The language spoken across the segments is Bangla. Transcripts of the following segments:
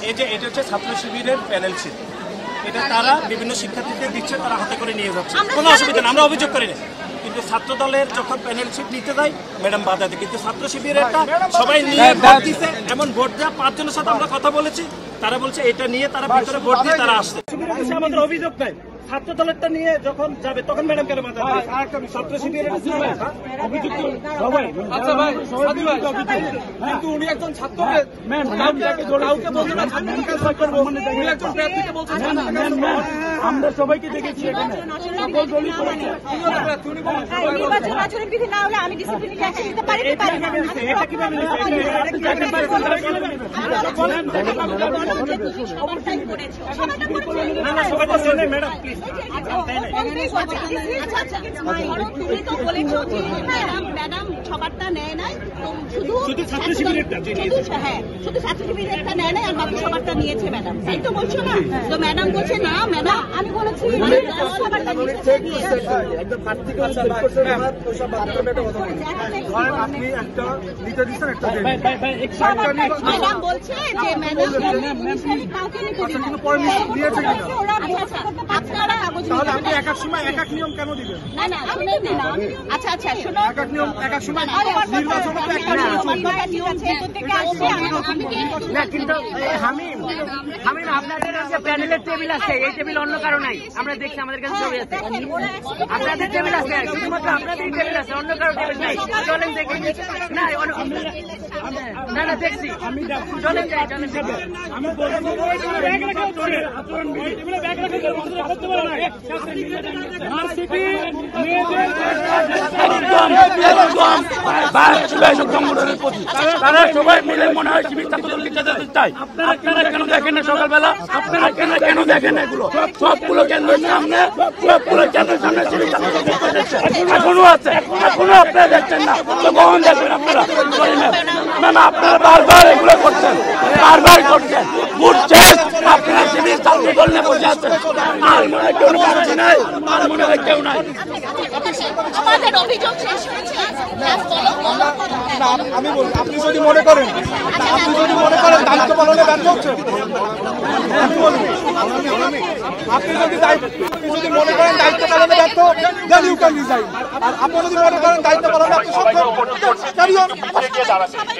এটা হচ্ছে ছাত্র শিবিরের প্যানেল ছিল, এটা তারা বিভিন্ন শিক্ষার্থীদের দিচ্ছে, তারা হাতে করে নিয়ে যাচ্ছে, কোনো অসুবিধা নেই, আমরা অভিযোগ করি না। কিন্তু ছাত্র দলের যখন প্যানেল সিট নিতে যায় ম্যাডাম বাধা দেয়। কিন্তু ছাত্র শিবিরেরটা সবাই নিয়ে ভোট দিচ্ছে, এমন ভোট দেওয়া 5 জনের সাথে আমরা কথা বলেছি, তারা বলছে এটা নিয়ে তারা ভিতরে ভোট দিয়ে তারা আসছে। আমাদের অভিযোগ নাই, ছাত্র দলেরটা নিয়ে যখন যাবে তখন ম্যাডাম কেন বাধা দেয়? ছাত্র শিবিরের অভিযোগ সবাই, আচ্ছা ভাই কিন্তু উনি একজন ছাত্রকে কাউকে বলছে না, উনি একজন প্রার্থীকে বলছে আমরা সবাইকে দেখেছি এখানে নির্বাচন আচরণ বিধি না হলে আমি ডিসিপ্লিনারি অ্যাকশন নিতে পারি না। এটা কিভাবে ম্যাডাম প্লিজ ম্যাডাম সবারটা নেয় নাই, শুধু ছাত্র শিবিরেরটা নেয় নাই আর বাকি সবারটা নিয়েছে ম্যাডাম, তাই তো বলছো না? তো ম্যাডাম বলছে না, ম্যাডাম আমি বলেছি সবারটা ম্যাডাম বলছে যে ম্যাডাম কাউকে নিতে আপনারা তাহলে আপনি এক এক সময় এক এক নিয়ম কেন দিবেন? না না শুনেন না, আচ্ছা আচ্ছা শোনো, এক এক নিয়ম এক এক সময় নির্বাচন না কিন্তু হামিম আপনাদের যে প্যানেলের টেবিল আছে, এই টেবিল অন্য কারো নাই, আমরা দেখছি আমাদের কাছে ছবি আছে, আপনাদের টেবিল আছে, শুধুমাত্র আপনাদের টেবিল আছে, অন্য কারো টেবিল নাই। চলেন দেখি, না না না দেখছি, চলেন যাই, চলেন যাবে। আমি তারা সবাই মিলে মনে হয় শিবির ছাত্রদল লিখতে চাই। আপনারা কেন দেখেন না সকালবেলা? আপনারা কেন দেখেন না এগুলো? সবগুলো কেন্দ্রের সামনে, সবগুলো কেন্দ্রের সামনে শিবির ছাত্রদল এখনো আছে, এখনো আপনারা দেখছেন না, তো কখন দেখবেন আপনারা? ম্যাম আপনারা বারবার এগুলো করছেন, বারবার করছেন, ঘুরছেন, আপনারা শিবির ছাত্রদল নিয়ে বসে আছেন। আর মনে হয় কেউ পাচ্ছি নাই, আর মনে হয় কেউ নাই। আমাদের অভিযোগ শেষ হয়েছে। আমি বলি, আপনি যদি মনে করেন দায়িত্ব পালনে ব্যর্থ হচ্ছে, আমি বলি আপনি যদি মনে করেন দায়িত্ব পালনে ব্যর্থ, দেন ইউ ক্যান রিজাইন। আর আপনি যদি মনে করেন দায়িত্ব পালনে আপনি সক্ষম, ক্যারি অন।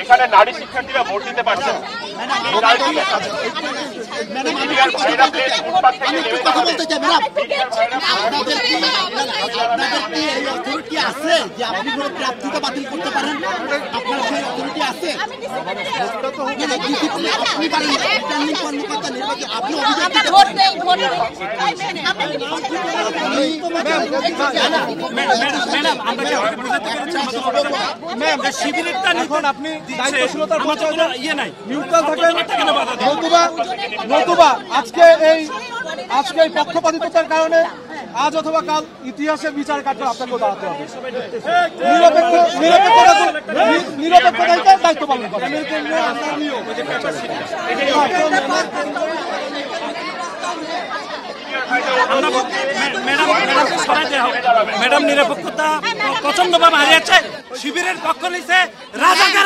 এখানে নারী শিক্ষার্থীরা ভোট দিতে পারছেন না। আছে যে আপনি কোনো প্রার্থীতা বাতিল করতে পারেন? আপনার সেই অথরিটি আছে? আপনি শিবিরেরটা নিখন আপনি দায়িত্বশীলতার ইয়ে নাই, নিউট্রাল থাকেন, নতুবা আজকে এই পক্ষপাতিত্বের কারণে আজ অথবা কাল ইতিহাসের বিচার কার্য আপনাকে দাঁড়াতে হবে। নিরপেক্ষতায় দায়িত্ব পালন করেন। ম্যাডাম নিরপেক্ষতা প্রচন্ডভাবে হারিয়েছে, শিবিরের পক্ষ নিচ্ছে রাজাকার।